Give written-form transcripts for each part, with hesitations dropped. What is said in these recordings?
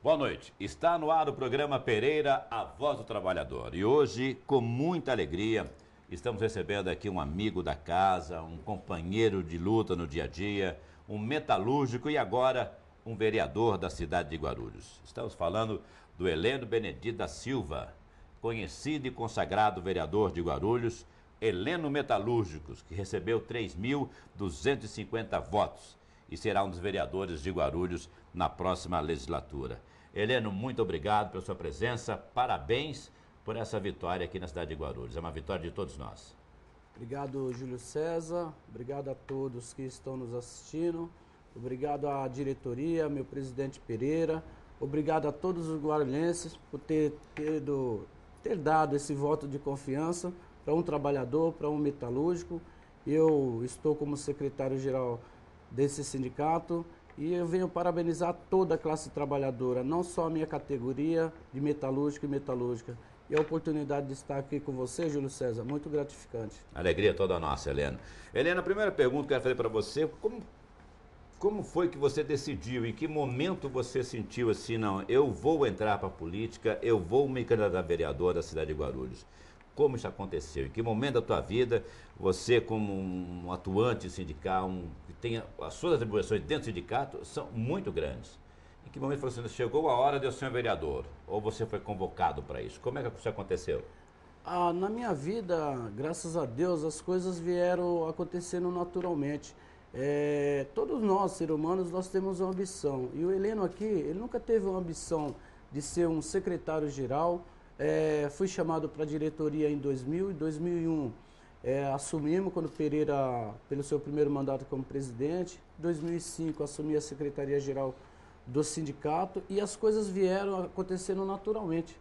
Boa noite. Está no ar o programa Pereira, a Voz do Trabalhador. E hoje, com muita alegria, estamos recebendo aqui um amigo da casa, um companheiro de luta no dia a dia, um metalúrgico e agora um vereador da cidade de Guarulhos. Estamos falando do Heleno Benedito da Silva, conhecido e consagrado vereador de Guarulhos, Heleno Metalúrgicos, que recebeu 3.250 votos e será um dos vereadores de Guarulhos na próxima legislatura. Heleno, muito obrigado pela sua presença, parabéns por essa vitória aqui na cidade de Guarulhos, é uma vitória de todos nós. Obrigado, Júlio César, obrigado a todos que estão nos assistindo, obrigado à diretoria, meu presidente Pereira, obrigado a todos os guarulhenses por ter dado esse voto de confiança para um trabalhador, para um metalúrgico. Eu estou como secretário-geral desse sindicato e eu venho parabenizar toda a classe trabalhadora, não só a minha categoria de metalúrgico e metalúrgica. E a oportunidade de estar aqui com você, Júlio César, muito gratificante. Alegria toda nossa, Heleno. Heleno, a primeira pergunta que eu quero fazer para você, como foi que você decidiu, em que momento você sentiu assim, não, eu vou entrar para a política, eu vou me candidatar a vereador da cidade de Guarulhos? Como isso aconteceu? Em que momento da tua vida, você como um atuante sindical, que tem as suas atribuições dentro do sindicato, são muito grandes. Em que momento você chegou a hora de eu ser um vereador? Ou você foi convocado para isso? Como é que isso aconteceu? Na minha vida, graças a Deus, as coisas vieram acontecendo naturalmente. Todos nós, seres humanos, nós temos uma ambição. E o Heleno aqui, ele nunca teve uma ambição de ser um secretário-geral. Fui chamado para a diretoria em 2000 e 2001. Assumimos quando Pereira, pelo seu primeiro mandato como presidente. Em 2005, assumi a secretaria-geral do sindicato e as coisas vieram acontecendo naturalmente.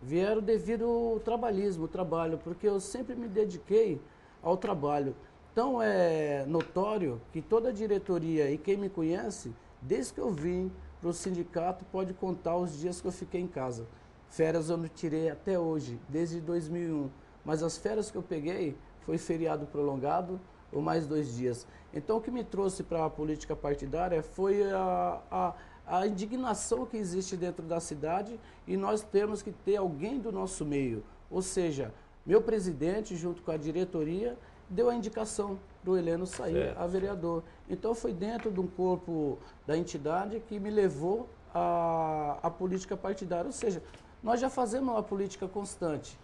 Vieram devido ao trabalhismo, ao trabalho, porque eu sempre me dediquei ao trabalho. Então é notório que toda a diretoria e quem me conhece, desde que eu vim para o sindicato, pode contar os dias que eu fiquei em casa. Férias eu não tirei até hoje, desde 2001. Mas as férias que eu peguei foi feriado prolongado ou mais 2 dias. Então o que me trouxe para a política partidária foi a indignação que existe dentro da cidade e nós temos que ter alguém do nosso meio. Ou seja, meu presidente, junto com a diretoria, deu a indicação para o Heleno sair a vereador. Então foi dentro de um corpo da entidade que me levou à política partidária. Ou seja, nós já fazemos uma política constante,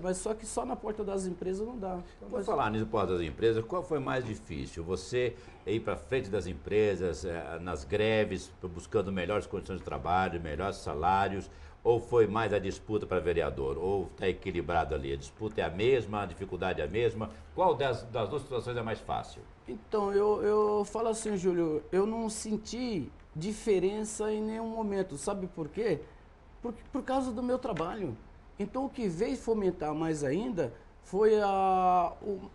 mas só que só na porta das empresas não dá. Então, Por falar nisso, porta das empresas, qual foi mais difícil? Você ir para frente das empresas, nas greves, buscando melhores condições de trabalho, melhores salários, ou foi mais a disputa para vereador? Ou está equilibrado ali? A disputa é a mesma, a dificuldade é a mesma? Qual das duas situações é mais fácil? Então, eu falo assim, Júlio, eu não senti diferença em nenhum momento. Sabe por quê? Por causa do meu trabalho. Então o que veio fomentar mais ainda foi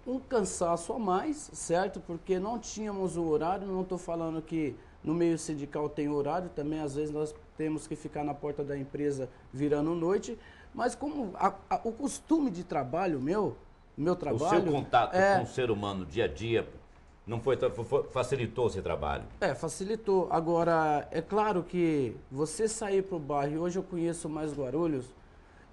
um cansaço a mais, certo? Porque não tínhamos um horário, não estou falando que no meio sindical tem horário, também às vezes nós temos que ficar na porta da empresa virando noite, mas como o costume de trabalho meu trabalho... O seu contato com o ser humano dia a dia não facilitou esse trabalho? Facilitou. Agora, é claro que você sair para o bairro, hoje eu conheço mais Guarulhos,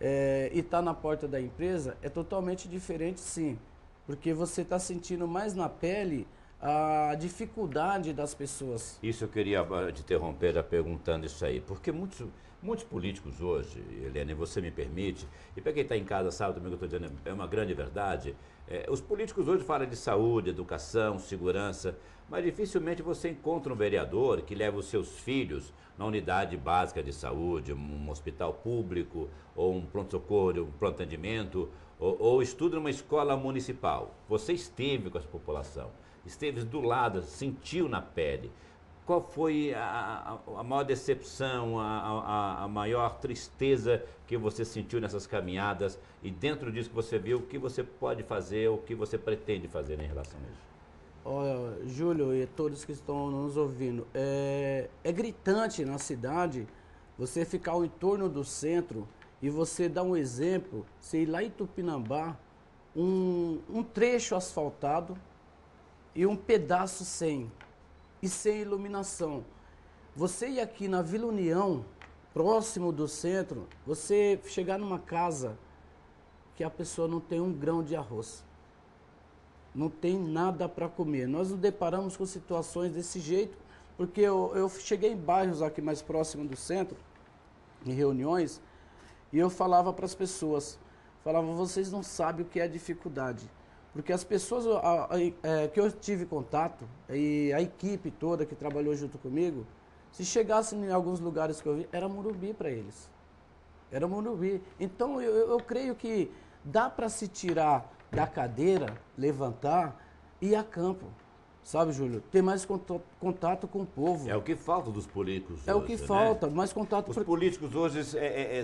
e estar na porta da empresa é totalmente diferente, sim, porque você está sentindo mais na pele a dificuldade das pessoas. Isso eu queria te interromper já perguntando isso aí, porque muitos políticos hoje, Helena, e você me permite, e para quem está em casa sabe também que eu estou dizendo, é uma grande verdade, os políticos hoje falam de saúde, educação, segurança, mas dificilmente você encontra um vereador que leva os seus filhos na unidade básica de saúde, um hospital público, ou um pronto-socorro, um pronto-atendimento, ou estuda numa escola municipal. Você esteve com essa população, esteve do lado, sentiu na pele. Qual foi a maior decepção, a maior tristeza que você sentiu nessas caminhadas? E dentro disso que você viu, o que você pode fazer, o que você pretende fazer em relação a isso? Olha, Júlio e todos que estão nos ouvindo, é gritante na cidade você ficar ao entorno do centro e você dar um exemplo, você ir lá em Tupinambá, um trecho asfaltado e um pedaço sem iluminação. Você ir aqui na Vila União, próximo do centro, você chegar numa casa que a pessoa não tem um grão de arroz, não tem nada para comer. Nós nos deparamos com situações desse jeito, porque eu cheguei em bairros aqui mais próximo do centro, em reuniões, e eu falava para as pessoas, falava, vocês não sabem o que é dificuldade. Porque as pessoas que eu tive contato, e a equipe toda que trabalhou junto comigo, se chegassem em alguns lugares que eu vi, era Morumbi para eles. Era Morumbi. Então eu creio que dá para se tirar da cadeira, levantar e ir a campo. Sabe, Júlio? Ter mais contato com o povo. É o que falta dos políticos É hoje, o que né? falta, mais contato. Os políticos hoje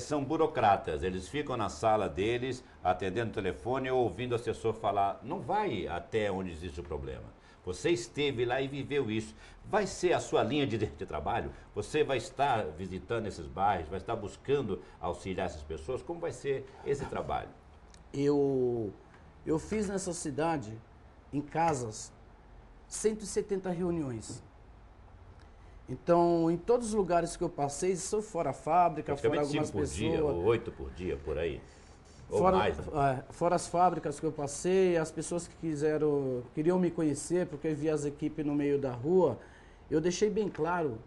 são burocratas, eles ficam na sala deles, atendendo o telefone ou ouvindo o assessor falar. Não vai até onde existe o problema. Você esteve lá e viveu isso. Vai ser a sua linha de trabalho? Você vai estar visitando esses bairros, vai estar buscando auxiliar essas pessoas? Como vai ser esse trabalho? Eu fiz nessa cidade, em casas, 170 reuniões. Então, em todos os lugares que eu passei, isso fora a fábrica, fora algumas 5 por pessoas. dia, ou 8 por dia, por aí. Ou Fora, mais, né? fora as fábricas que eu passei, as pessoas que queriam me conhecer, porque eu via as equipes no meio da rua, eu deixei bem claro,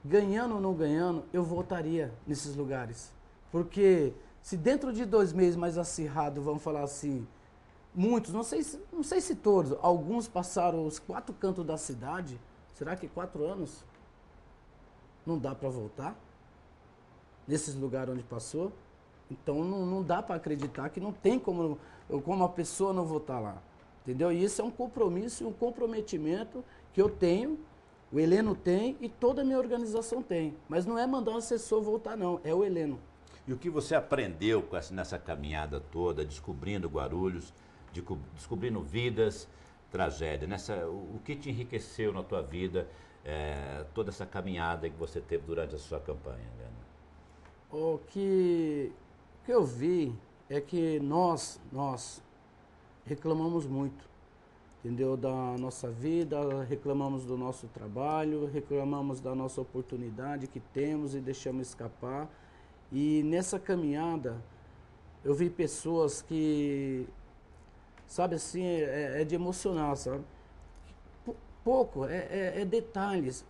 ganhando ou não ganhando, eu voltaria nesses lugares. Porque se dentro de 2 meses mais acirrado, vamos falar assim, muitos, não sei se todos, alguns passaram os 4 cantos da cidade, será que 4 anos? Não dá para voltar? Nesses lugares onde passou? Então não dá para acreditar que não tem como a pessoa não voltar lá. Entendeu? E isso é um compromisso e um comprometimento que eu tenho, o Heleno tem e toda a minha organização tem. Mas não é mandar o assessor voltar, não, é o Heleno. E o que você aprendeu nessa caminhada toda, descobrindo Guarulhos, descobrindo vidas, tragédia? O que te enriqueceu na tua vida, toda essa caminhada que você teve durante a sua campanha, Heleno? O que eu vi é que nós reclamamos muito, entendeu? Da nossa vida, reclamamos do nosso trabalho, reclamamos da nossa oportunidade que temos e deixamos escapar. E nessa caminhada, eu vi pessoas que, sabe assim, é de emocionar, sabe? Pouco, detalhes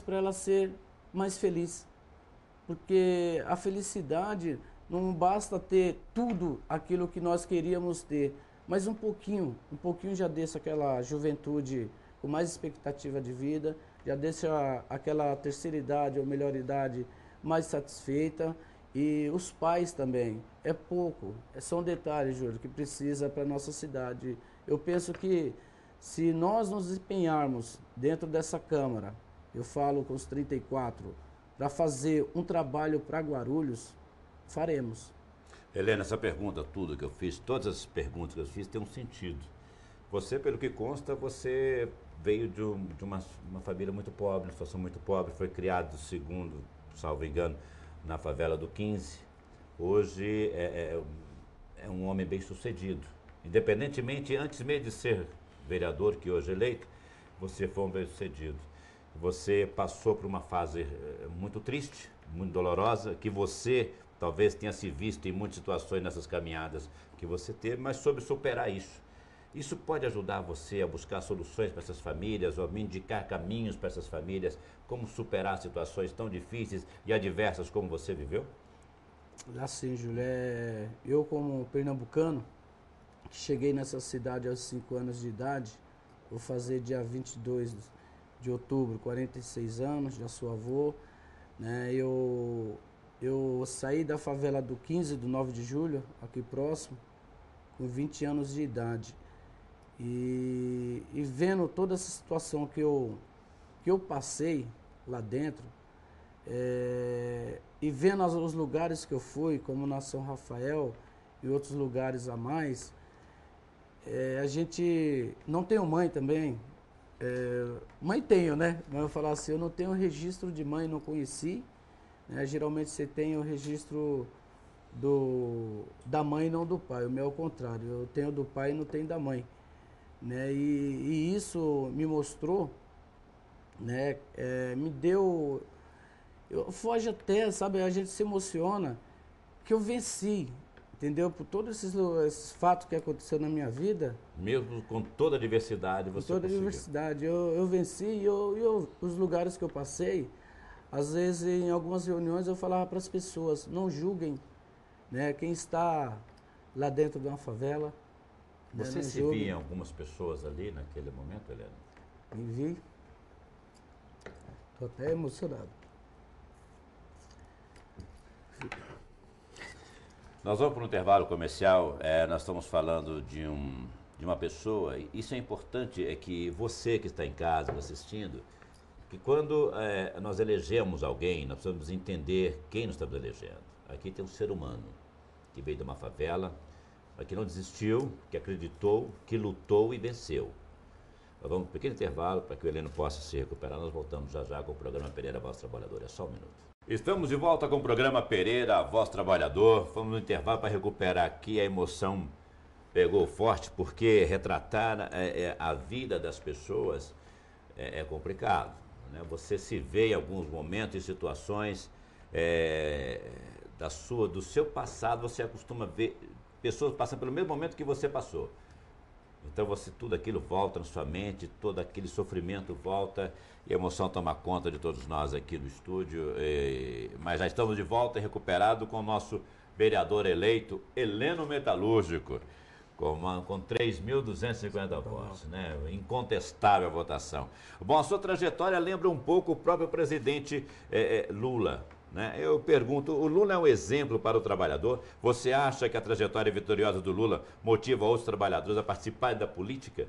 para ela ser mais feliz. Porque a felicidade não basta ter tudo aquilo que nós queríamos ter, mas um pouquinho já deixa aquela juventude com mais expectativa de vida, já deixa aquela terceira idade ou melhor idade mais satisfeita. E os pais também, é pouco, são detalhes, Júlio, que precisa para a nossa cidade. Eu penso que se nós nos empenharmos dentro dessa Câmara, eu falo com os 34, para fazer um trabalho para Guarulhos, faremos. Helena, essa pergunta tudo que eu fiz, todas as perguntas que eu fiz têm um sentido. Você, pelo que consta, você veio de uma família muito pobre, situação muito pobre, foi criado, segundo, salvo engano, na favela do 15. Hoje é um homem bem sucedido. Independentemente, antes mesmo de ser vereador, que hoje é eleito, você foi um bem sucedido. Você passou por uma fase muito triste, muito dolorosa, que você talvez tenha se visto em muitas situações nessas caminhadas que você teve, mas soube superar isso. Isso pode ajudar você a buscar soluções para essas famílias, ou a me indicar caminhos para essas famílias, como superar situações tão difíceis e adversas como você viveu? Assim, Júlio, eu como pernambucano, que cheguei nessa cidade aos 5 anos de idade, vou fazer dia 22 de outubro, 46 anos, já sou avô, né? Eu saí da favela do 15, do 9 de julho, aqui próximo, com 20 anos de idade. E vendo toda essa situação que eu passei lá dentro, e vendo os lugares que eu fui, como na São Rafael e outros lugares a mais, a gente não tenho mãe também. Mãe tenho, né? Mas eu falar assim, eu não tenho registro de mãe, não conheci. Né? Geralmente você tem o registro da mãe e não do pai. O meu é o contrário, eu tenho do pai e não tenho da mãe. Né? E isso me mostrou, né? Me deu... foge até, sabe, a gente se emociona que eu venci, entendeu? Por todos esses fatos que aconteceram na minha vida. Mesmo com toda a diversidade, Com você toda a conseguiu. diversidade. Eu venci e os lugares que eu passei, às vezes em algumas reuniões eu falava para as pessoas, não julguem, né, quem está lá dentro de uma favela. Né, Você não se julguem. via em algumas pessoas ali naquele momento, Helena? Me vi. Estou até emocionado. Nós vamos para um intervalo comercial, nós estamos falando de uma pessoa, e isso é importante, é que você que está em casa assistindo, que quando nós elegemos alguém, nós precisamos entender quem nós estamos elegendo. Aqui tem um ser humano que veio de uma favela, que não desistiu, que acreditou, que lutou e venceu. Nós vamos para um pequeno intervalo para que o Heleno possa se recuperar. Nós voltamos já já com o programa Pereira, Voz Trabalhadora. É só um minuto. Estamos de volta com o programa Pereira, Voz Trabalhador. Vamos no intervalo para recuperar aqui. A emoção pegou forte, porque retratar a vida das pessoas é complicado, né? Você se vê em alguns momentos e situações do seu passado, você acostuma ver pessoas passando pelo mesmo momento que você passou. Então tudo aquilo volta na sua mente, todo aquele sofrimento volta e a emoção toma conta de todos nós aqui do estúdio. Mas já estamos de volta e recuperado com o nosso vereador eleito, Heleno Metalúrgico, com 3.250 votos, né? Incontestável a votação. Bom, a sua trajetória lembra um pouco o próprio presidente Lula. Né? Eu pergunto, o Lula é um exemplo para o trabalhador? Você acha que a trajetória vitoriosa do Lula motiva outros trabalhadores a participarem da política?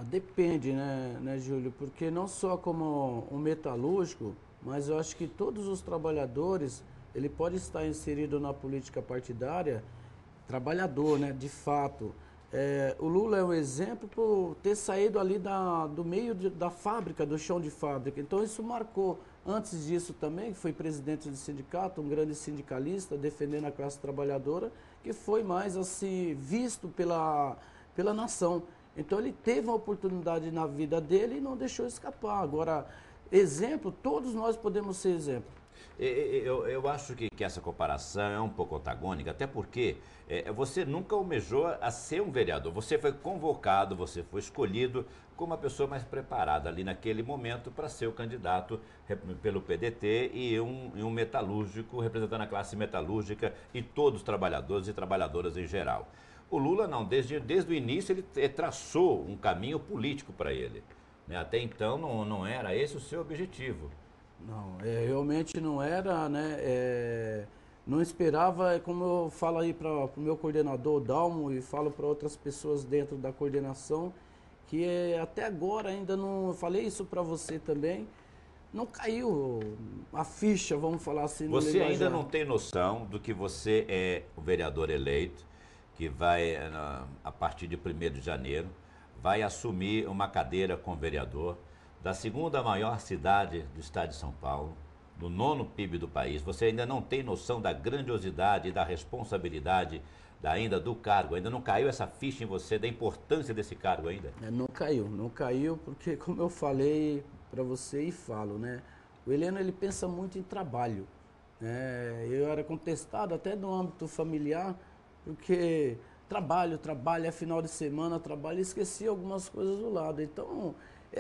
Depende, né, Júlio? Porque não só como um metalúrgico, mas eu acho que todos os trabalhadores, ele pode estar inserido na política partidária, trabalhador, né, de fato. O Lula é um exemplo por ter saído ali do meio da fábrica, do chão de fábrica. Então isso marcou. Antes disso também, foi presidente do sindicato, um grande sindicalista, defendendo a classe trabalhadora, que foi mais assim visto pela nação. Então ele teve uma oportunidade na vida dele e não deixou escapar. Agora, exemplo, todos nós podemos ser exemplo. Eu acho que essa comparação é um pouco antagônica, até porque você nunca almejou a ser um vereador. Você foi convocado, você foi escolhido como uma pessoa mais preparada ali naquele momento para ser o candidato pelo PDT e um metalúrgico, representando a classe metalúrgica e todos os trabalhadores e trabalhadoras em geral. O Lula não, desde o início ele traçou um caminho político para ele, né? Até então não era esse o seu objetivo. Não, realmente não era, né? Não esperava, como eu falo aí para o meu coordenador Dalmo e falo para outras pessoas dentro da coordenação, que até agora ainda não, eu falei isso para você também, não caiu a ficha, vamos falar assim. Você ainda não tem noção do que você é o vereador eleito, que vai, a partir de 1º de janeiro, vai assumir uma cadeira como vereador da segunda maior cidade do estado de São Paulo, do 9º PIB do país. Você ainda não tem noção da grandiosidade e da responsabilidade ainda do cargo, ainda não caiu essa ficha em você, da importância desse cargo ainda? Não caiu porque, como eu falei para você e falo, né? O Heleno, ele pensa muito em trabalho, né? Eu era contestado até no âmbito familiar, porque trabalho, é final de semana, trabalho, e esqueci algumas coisas do lado. Então,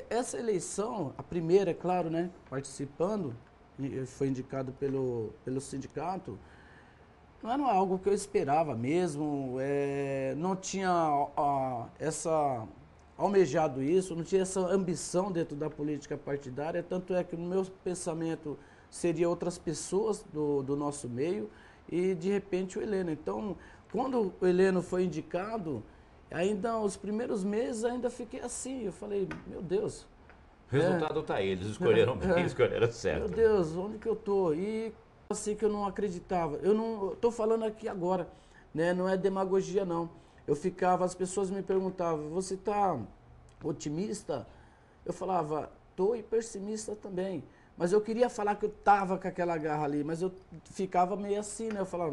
essa eleição, a primeira, é claro, né, participando, foi indicado pelo sindicato, não era algo que eu esperava mesmo, não tinha almejado isso, não tinha essa ambição dentro da política partidária, tanto é que no meu pensamento seria outras pessoas do nosso meio e de repente o Heleno. Então, quando o Heleno foi indicado, ainda os primeiros meses ainda fiquei assim, eu falei, meu Deus. O resultado está aí, eles escolheram bem, escolheram certo. Meu Deus, onde que eu tô? E assim que eu não acreditava. Eu não estou falando aqui agora, né? Não é demagogia não. Eu ficava, as pessoas me perguntavam, você está otimista? Eu falava, tô e pessimista também. Mas eu queria falar que eu tava com aquela garra ali, mas eu ficava meio assim, né? Eu falava,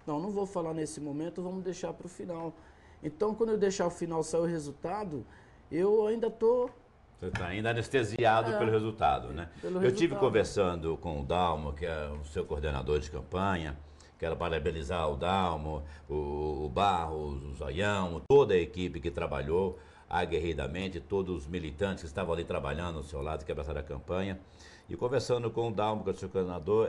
não vou falar nesse momento, vamos deixar para o final. Então, quando eu deixar o final sair o resultado, eu ainda tô Você está ainda anestesiado pelo resultado, né? Eu tive conversando com o Dalmo, que é o seu coordenador de campanha. Quero parabenizar o Dalmo, o Barros, o Zoião, toda a equipe que trabalhou aguerridamente, todos os militantes que estavam ali trabalhando ao seu lado, que abraçaram a campanha. E conversando com o Dalmo, que é o seu coordenador,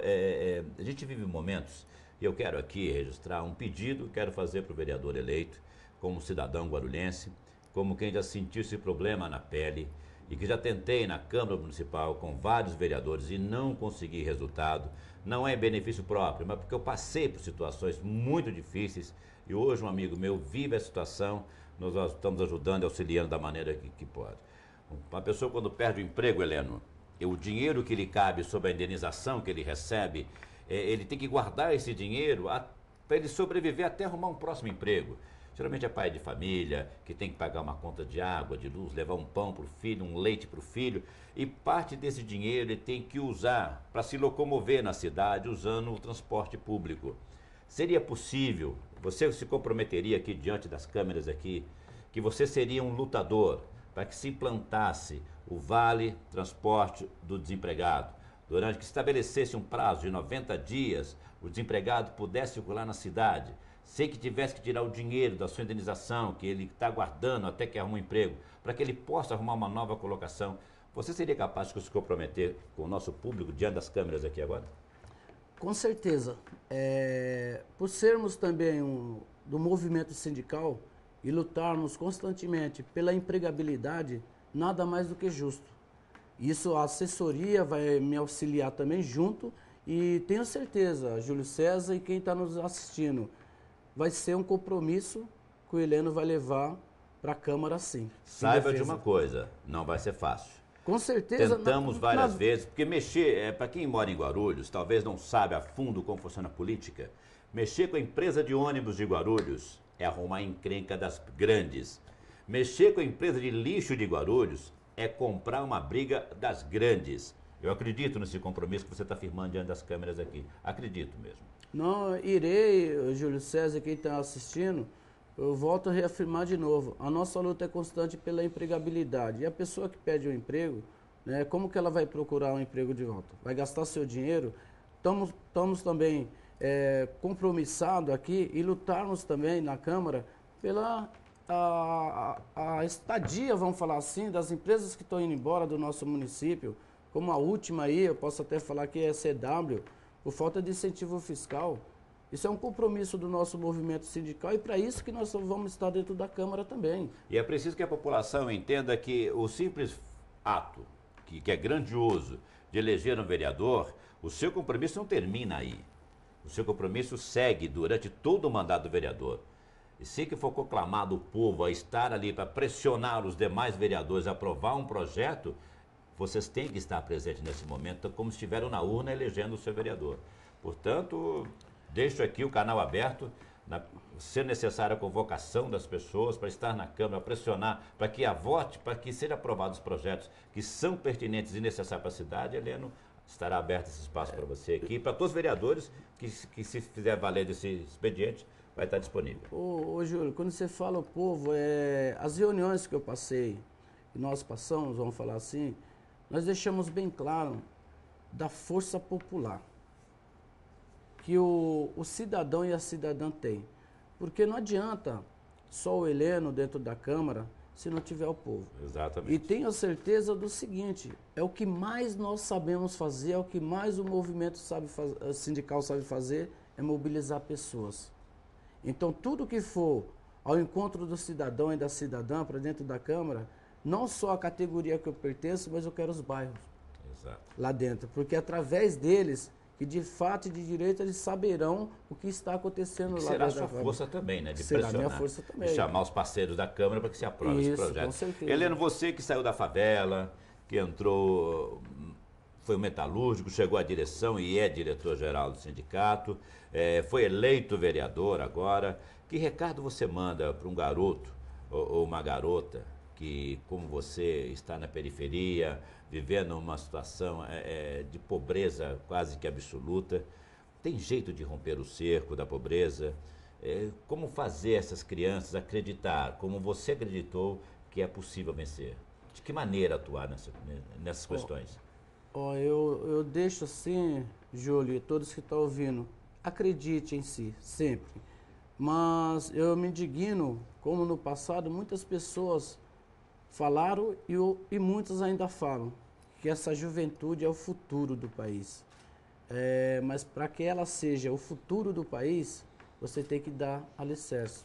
a gente vive momentos, e eu quero aqui registrar um pedido, quero fazer para o vereador eleito, como cidadão guarulhense, como quem já sentiu esse problema na pele, e que já tentei na Câmara Municipal com vários vereadores e não consegui resultado. Não é benefício próprio, mas porque eu passei por situações muito difíceis e hoje um amigo meu vive a situação, nós estamos ajudando e auxiliando da maneira que pode. Uma pessoa quando perde o emprego, Heleno, e o dinheiro que lhe cabe sobre a indenização que ele recebe, ele tem que guardar esse dinheiro para ele sobreviver até arrumar um próximo emprego. Geralmente é pai de família, que tem que pagar uma conta de água, de luz, levar um pão para o filho, um leite para o filho. E parte desse dinheiro ele tem que usar para se locomover na cidade usando o transporte público. Seria possível, você se comprometeria aqui diante das câmeras aqui, que você seria um lutador para que se implantasse o Vale Transporte do Desempregado, durante que estabelecesse um prazo de 90 dias, o desempregado pudesse circular na cidade, sem que tivesse que tirar o dinheiro da sua indenização, que ele está guardando até que arrume um emprego, para que ele possa arrumar uma nova colocação. Você seria capaz de se comprometer com o nosso público diante das câmeras aqui agora? Com certeza. Por sermos também do movimento sindical e lutarmos constantemente pela empregabilidade, nada mais do que justo. Isso a assessoria vai me auxiliar também junto e tenho certeza, Júlio César e quem está nos assistindo, vai ser um compromisso que o Heleno vai levar para a Câmara, sim. Saiba de uma coisa, não vai ser fácil. Com certeza. Tentamos várias vezes, porque mexer, para quem mora em Guarulhos, talvez não sabe a fundo como funciona a política, mexer com a empresa de ônibus de Guarulhos é arrumar encrenca das grandes. Mexer com a empresa de lixo de Guarulhos é comprar uma briga das grandes. Eu acredito nesse compromisso que você está firmando diante das câmeras aqui. Acredito mesmo. Não, irei, Júlio César, quem está assistindo, eu volto a reafirmar de novo. A nossa luta é constante pela empregabilidade. E a pessoa que pede um emprego, né, como que ela vai procurar um emprego de volta? Vai gastar seu dinheiro? Estamos também compromissados aqui e lutarmos também na Câmara pela a estadia, vamos falar assim, das empresas que estão indo embora do nosso município, como a última aí, eu posso até falar que é a CW, por falta de incentivo fiscal. Isso é um compromisso do nosso movimento sindical e para isso que nós vamos estar dentro da Câmara também. E é preciso que a população entenda que o simples ato, que é grandioso, de eleger um vereador, o seu compromisso não termina aí. O seu compromisso segue durante todo o mandato do vereador. E se que for conclamado o povo a estar ali para pressionar os demais vereadores a aprovar um projeto, vocês têm que estar presentes nesse momento, como estiveram na urna elegendo o seu vereador. Portanto, deixo aqui o canal aberto, se necessária a convocação das pessoas para estar na Câmara, pressionar para que a vote, para que sejam aprovados os projetos que são pertinentes e necessários para a cidade. Heleno, estará aberto esse espaço para você aqui, para todos os vereadores que se fizer valer desse expediente, vai estar disponível. Ô Júlio, quando você fala o povo, as reuniões que eu passei, que nós passamos, vamos falar assim, nós deixamos bem claro da força popular que o cidadão e a cidadã têm. Porque não adianta só o Heleno dentro da Câmara se não tiver o povo. Exatamente. E tenho certeza do seguinte, é o que mais nós sabemos fazer, é o que mais o movimento sindical sabe fazer, é mobilizar pessoas. Então, tudo que for ao encontro do cidadão e da cidadã para dentro da Câmara, não só a categoria que eu pertenço, mas eu quero os bairros. Exato. Lá dentro. Porque através deles, que de fato e de direito, eles saberão o que está acontecendo lá dentro. Será a sua força também, né? De será pressionar. Minha força também. De chamar os parceiros da Câmara para que se aprove esse projeto. Com certeza. Heleno, você que saiu da favela, que entrou, foi um metalúrgico, chegou à direção e é diretor-geral do sindicato, foi eleito vereador agora. Que recado você manda para um garoto ou uma garota que, como você, está na periferia, vivendo uma situação de pobreza quase que absoluta? Tem jeito de romper o cerco da pobreza? Como fazer essas crianças acreditar, como você acreditou, que é possível vencer? de que maneira atuar nessas questões? Eu deixo assim, Júlio, e todos que estão ouvindo, acredite em si, sempre. Mas eu me indigno, como no passado muitas pessoas falaram e muitas ainda falam, que essa juventude é o futuro do país. Mas para que ela seja o futuro do país, você tem que dar alicerce,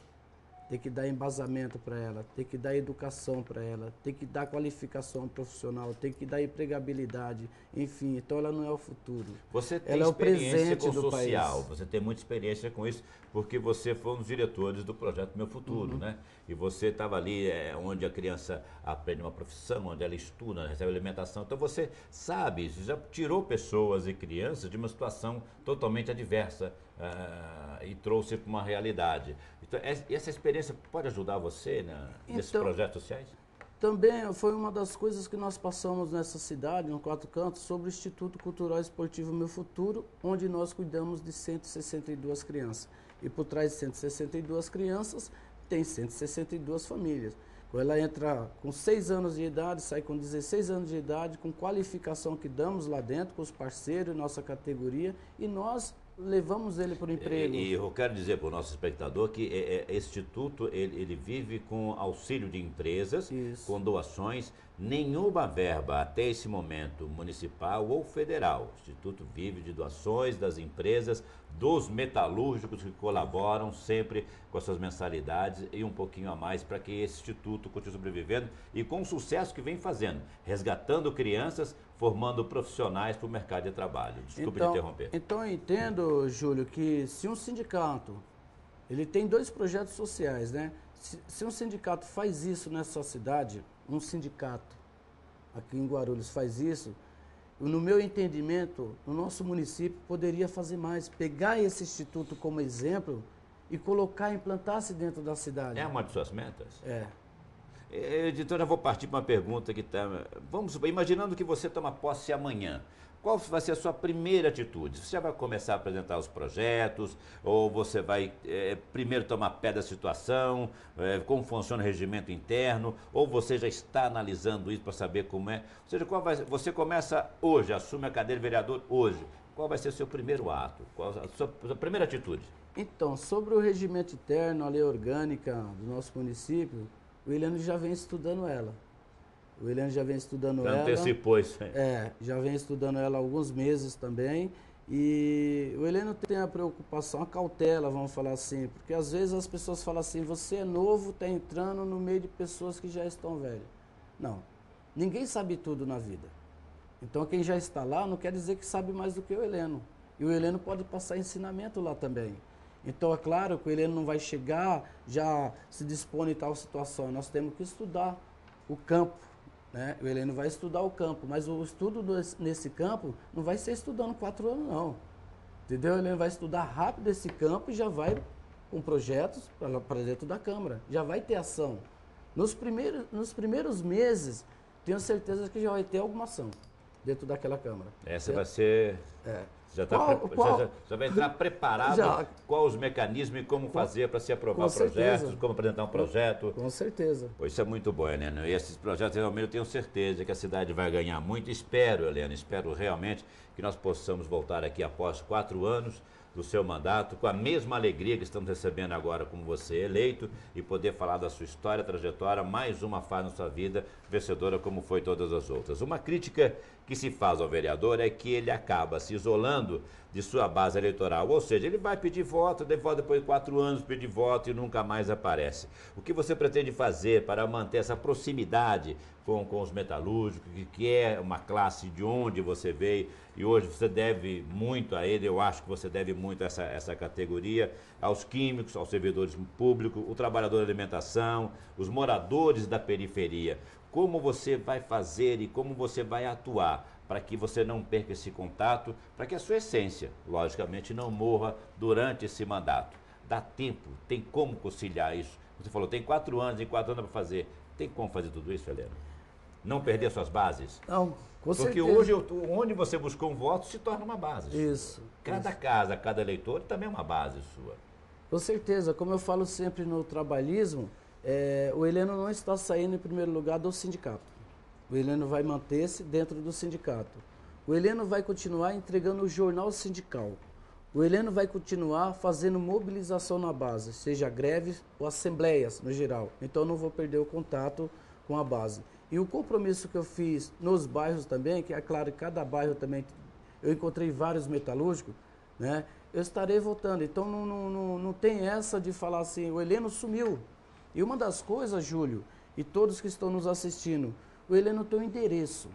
tem que dar embasamento para ela, tem que dar educação para ela, tem que dar qualificação profissional, tem que dar empregabilidade, enfim, então ela não é o futuro. Você tem ela é o experiência presente com do social, país. você tem muita experiência com isso, porque você foi um dos diretores do projeto Meu Futuro, né? E você estava ali onde a criança aprende uma profissão, onde ela estuda, recebe alimentação. Então você sabe, você já tirou pessoas e crianças de uma situação totalmente adversa e trouxe para uma realidade. Então, essa experiência pode ajudar você nesses projetos sociais? Também foi uma das coisas que nós passamos nessa cidade, no Quatro Cantos, sobre o Instituto Cultural e Esportivo Meu Futuro, onde nós cuidamos de 162 crianças. E por trás de 162 crianças, tem 162 famílias. Ela entra com 6 anos de idade, sai com 16 anos de idade, com qualificação que damos lá dentro, com os parceiros, nossa categoria, e nós levamos ele para o emprego. E eu quero dizer para o nosso espectador que esse instituto ele vive com auxílio de empresas, Isso. com doações, nenhuma verba até esse momento municipal ou federal. O instituto vive de doações das empresas, dos metalúrgicos que colaboram sempre com as suas mensalidades e um pouquinho a mais para que esse instituto continue sobrevivendo e com o sucesso que vem fazendo, resgatando crianças, formando profissionais para o mercado de trabalho. Desculpe te interromper. Então eu entendo, Júlio, que se um sindicato, ele tem 2 projetos sociais, né? Se um sindicato faz isso nessa cidade, um sindicato aqui em Guarulhos faz isso, no meu entendimento, o nosso município poderia fazer mais, pegar esse instituto como exemplo e colocar, implantar-se dentro da cidade. É uma de suas metas? É. Editora, eu vou partir para uma pergunta que está... Vamos, imaginando que você toma posse amanhã, qual vai ser a sua primeira atitude? Você já vai começar a apresentar os projetos, ou você vai primeiro tomar pé da situação, como funciona o regimento interno, ou você já está analisando isso para saber como é? Ou seja, você começa hoje, assume a cadeira de vereador hoje, qual vai ser o seu primeiro ato? Qual a sua primeira atitude? Então, sobre o regimento interno, a lei orgânica do nosso município, o Eliano já vem estudando ela. O Eliano já vem estudando ela. Antecipou isso aí. Já vem estudando ela há alguns meses também. E o Eliano tem a preocupação, a cautela, vamos falar assim, porque às vezes as pessoas falam assim, você é novo, está entrando no meio de pessoas que já estão velhas. Não, ninguém sabe tudo na vida. Então quem já está lá não quer dizer que sabe mais do que o Eliano. E o Eliano pode passar ensinamento lá também. Então é claro que o Eliano não vai chegar, já se dispor em tal situação. Nós temos que estudar o campo, né? O Eliano vai estudar o campo, mas o estudo nesse campo não vai ser estudando 4 anos não. Entendeu? O Eliano vai estudar rápido esse campo e já vai com projetos para dentro da Câmara. Já vai ter ação. Nos primeiros meses, tenho certeza que já vai ter alguma ação dentro daquela Câmara. Essa vai ser... Já vai entrar preparado quais os mecanismos e como fazer para se aprovar projetos, como apresentar um projeto. Com certeza. Pois isso é muito bom, Helena. E esses projetos realmente eu tenho certeza que a cidade vai ganhar muito. Espero, Helena, espero realmente que nós possamos voltar aqui após 4 anos do seu mandato, com a mesma alegria que estamos recebendo agora como você eleito e poder falar da sua história, trajetória, mais uma fase na sua vida, vencedora como foi todas as outras. Uma crítica que se faz ao vereador é que ele acaba se isolando de sua base eleitoral, ou seja, ele vai pedir voto, depois de 4 anos pedir voto e nunca mais aparece. O que você pretende fazer para manter essa proximidade com os metalúrgicos, que é uma classe de onde você veio e hoje você deve muito a ele, eu acho que você deve muito a essa categoria, aos químicos, aos servidores públicos, o trabalhador de alimentação, os moradores da periferia. Como você vai fazer e como você vai atuar para que você não perca esse contato, para que a sua essência, logicamente, não morra durante esse mandato? Dá tempo, tem como conciliar isso? Você falou, tem 4 anos, em 4 anos para fazer. Tem como fazer tudo isso, Helena? Não perder suas bases? Não, com certeza. Porque hoje, onde você buscou um voto, se torna uma base sua. Isso. Cada casa, cada eleitor também é uma base sua. Com certeza. Como eu falo sempre no trabalhismo, o Heleno não está saindo em primeiro lugar do sindicato. O Heleno vai manter-se dentro do sindicato. O Heleno vai continuar entregando o jornal sindical. O Heleno vai continuar fazendo mobilização na base, seja greves ou assembleias no geral. Então eu não vou perder o contato com a base. E o compromisso que eu fiz nos bairros também, que é claro, que cada bairro também, eu encontrei vários metalúrgicos, né? Eu estarei voltando. Então não tem essa de falar assim, o Heleno sumiu. E uma das coisas, Júlio, e todos que estão nos assistindo, o Heleno tem um endereço.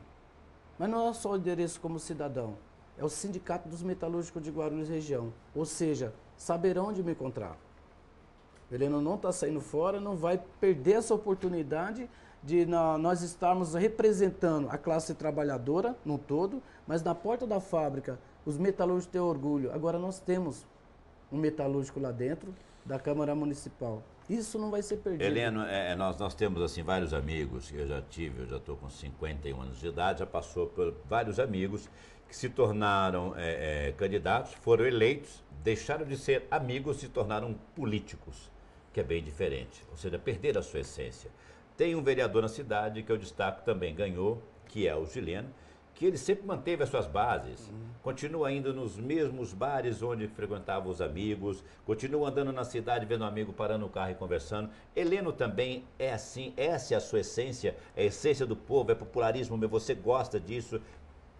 Mas não é só o endereço como cidadão. É o Sindicato dos Metalúrgicos de Guarulhos Região. Ou seja, saberão onde me encontrar. O Heleno não está saindo fora, não vai perder essa oportunidade de nós estarmos representando a classe trabalhadora no todo, mas na porta da fábrica, os metalúrgicos têm orgulho. Agora nós temos um metalúrgico lá dentro da Câmara Municipal. Isso não vai ser perdido. Heleno, nós temos assim vários amigos que eu já tive, eu já estou com 51 anos de idade, já passou por vários amigos que se tornaram candidatos, foram eleitos, deixaram de ser amigos e se tornaram políticos, que é bem diferente, ou seja, perderam a sua essência. Tem um vereador na cidade que eu destaco também ganhou, que é o Gileno, que ele sempre manteve as suas bases, continua indo nos mesmos bares onde frequentava os amigos, continua andando na cidade vendo um amigo parando o carro e conversando. Heleno também é assim, essa é a sua essência, é a essência do povo, é popularismo, você gosta disso,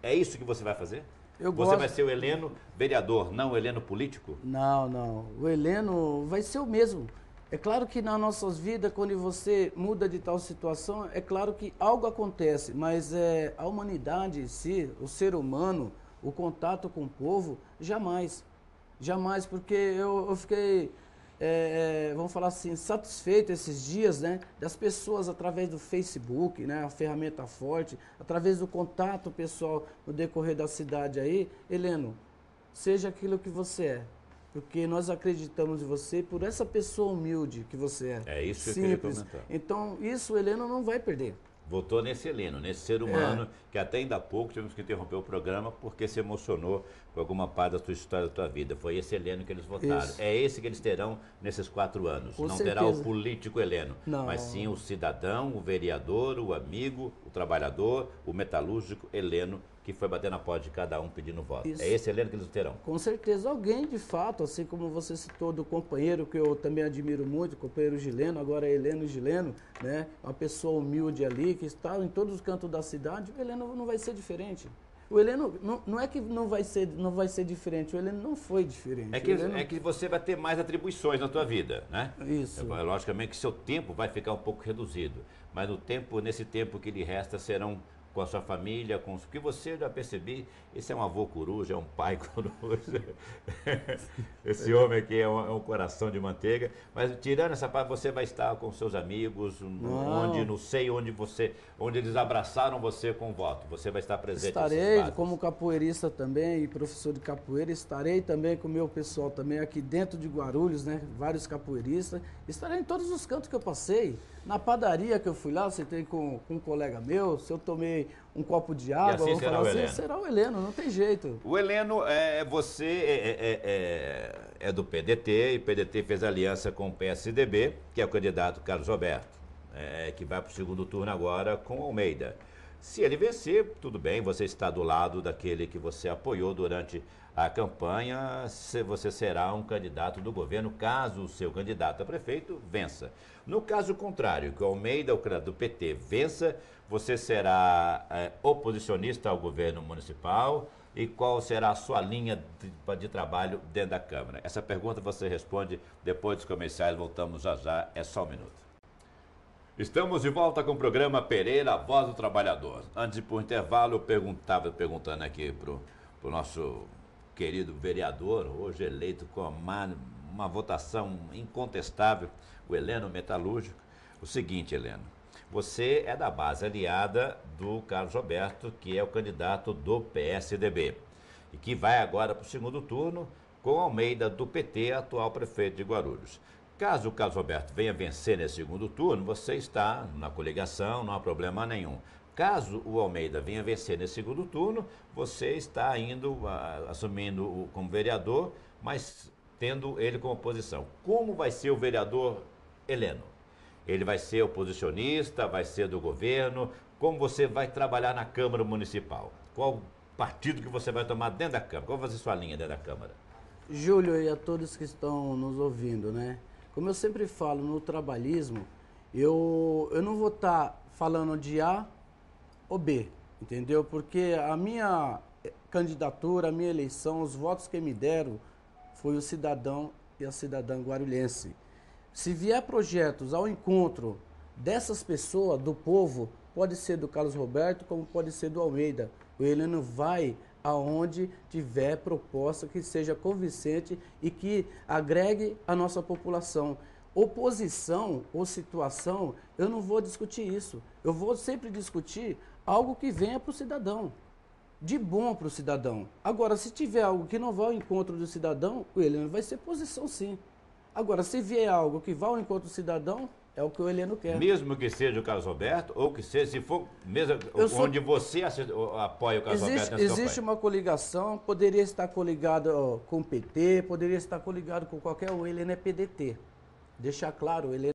é isso que você vai fazer? Você vai ser o Heleno vereador, não o Heleno político? Não, o Heleno vai ser o mesmo. É claro que nas nossas vidas, quando você muda de tal situação, é claro que algo acontece, mas a humanidade em si, o ser humano, o contato com o povo, jamais. Jamais, porque eu fiquei, vamos falar assim, satisfeito esses dias, né, das pessoas através do Facebook, né, a ferramenta forte, através do contato pessoal no decorrer da cidade aí. Heleno, seja aquilo que você é. Porque nós acreditamos em você por essa pessoa humilde que você é. É isso que simples. Eu queria comentar. Então, isso o Heleno não vai perder. Votou nesse Heleno, nesse ser humano, que até ainda há pouco tivemos que interromper o programa porque se emocionou com alguma parte da tua história, da tua vida. Foi esse Heleno que eles votaram. Isso. É esse que eles terão nesses 4 anos. Com não certeza. terá o político Heleno, não. mas sim o cidadão, o vereador, o amigo, o trabalhador, o metalúrgico Heleno, que foi bater na porta de cada um pedindo voto. Isso. É esse Heleno que eles terão. Com certeza. Alguém, de fato, assim como você citou do companheiro, que eu também admiro muito, o companheiro Gileno, agora é Heleno Gileno, né? Uma pessoa humilde ali, que está em todos os cantos da cidade. O Heleno não vai ser diferente. O Heleno, não é que não vai ser diferente, o Heleno não foi diferente. É que você vai ter mais atribuições na tua vida, né? Isso. Logicamente que seu tempo vai ficar um pouco reduzido, mas nesse tempo que lhe resta serão com a sua família, porque você, eu já percebi, esse é um avô coruja, é um pai coruja, esse homem aqui é um coração de manteiga, mas tirando essa parte, você vai estar com seus amigos, onde eles abraçaram você com o voto, você vai estar presente. Estarei como capoeirista também e professor de capoeira, estarei também com o meu pessoal também aqui dentro de Guarulhos, né, vários capoeiristas, estarei em todos os cantos que eu passei. Na padaria que eu fui lá, eu sentei com um colega meu, se eu tomei um copo de água, assim vamos falar assim, será o Heleno, não tem jeito. O Heleno, você é do PDT, e o PDT fez aliança com o PSDB, que é o candidato Carlos Roberto, que vai para o segundo turno agora com o Almeida. Se ele vencer, tudo bem, você está do lado daquele que você apoiou durante a campanha, você será um candidato do governo, caso o seu candidato a prefeito vença. No caso contrário, que o Almeida, o candidato do PT, vença, você será oposicionista ao governo municipal, e qual será a sua linha de trabalho dentro da Câmara? Essa pergunta você responde depois dos comerciais, voltamos já, é só um minuto. Estamos de volta com o programa Pereira, Voz do Trabalhador. Antes de ir para o intervalo, eu estava perguntando aqui para o nosso querido vereador, hoje eleito com uma votação incontestável, o Heleno Metalúrgico. O seguinte, Heleno, você é da base aliada do Carlos Roberto, que é o candidato do PSDB, e que vai agora para o segundo turno com Almeida do PT, atual prefeito de Guarulhos. Caso o Carlos Roberto venha vencer nesse segundo turno, você está na coligação, não há problema nenhum. Caso o Almeida venha vencer nesse segundo turno, você está assumindo como vereador, mas tendo ele como oposição. Como vai ser o vereador Heleno? Ele vai ser oposicionista, vai ser do governo? como você vai trabalhar na Câmara Municipal? Qual partido que você vai tomar dentro da Câmara? Qual vai ser sua linha dentro da Câmara? Júlio e a todos que estão nos ouvindo, né? Como eu sempre falo, no trabalhismo, eu não vou estar falando de A ou B, entendeu? Porque a minha candidatura, a minha eleição, os votos que me deram foi o cidadão e a cidadã guarulhense. Se vier projetos ao encontro dessas pessoas, do povo, pode ser do Carlos Roberto, como pode ser do Almeida. O Heleno vai aonde tiver proposta que seja convincente e que agregue a nossa população. Oposição ou situação, eu não vou discutir isso. Eu vou sempre discutir algo que venha para o cidadão, de bom para o cidadão. Agora, se tiver algo que não vai ao encontro do cidadão, o Heleno vai ser posição sim. Agora, se vier algo que vá ao encontro do cidadão, é o que o Heleno quer. Mesmo que seja o Carlos Roberto, ou que seja, se for mesmo onde você apoia o Carlos Roberto nessa existe campanha. uma coligação, poderia estar coligado com o PT, poderia estar coligado com qualquer um. O Heleno é PDT. Deixar claro, o Heleno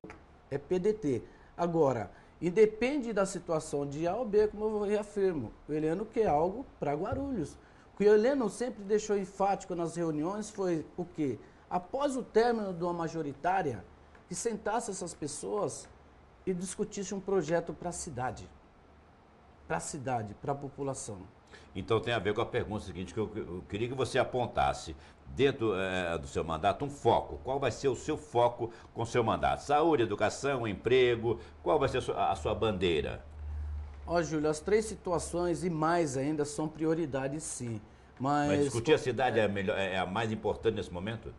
é PDT. Agora, independe da situação de A ou B, como eu reafirmo, o Heleno quer algo para Guarulhos. O que o Heleno sempre deixou enfático nas reuniões foi o quê? Após o término de uma majoritária, que sentasse essas pessoas e discutisse um projeto para a cidade, para a população. Então tem a ver com a pergunta seguinte, que eu queria que você apontasse, dentro do seu mandato, um foco. Qual vai ser o seu foco com o seu mandato? Saúde, educação, emprego, qual vai ser a sua bandeira? Ó, Júlio, as 3 situações e mais ainda são prioridades sim. Mas discutir a cidade é a mais importante nesse momento?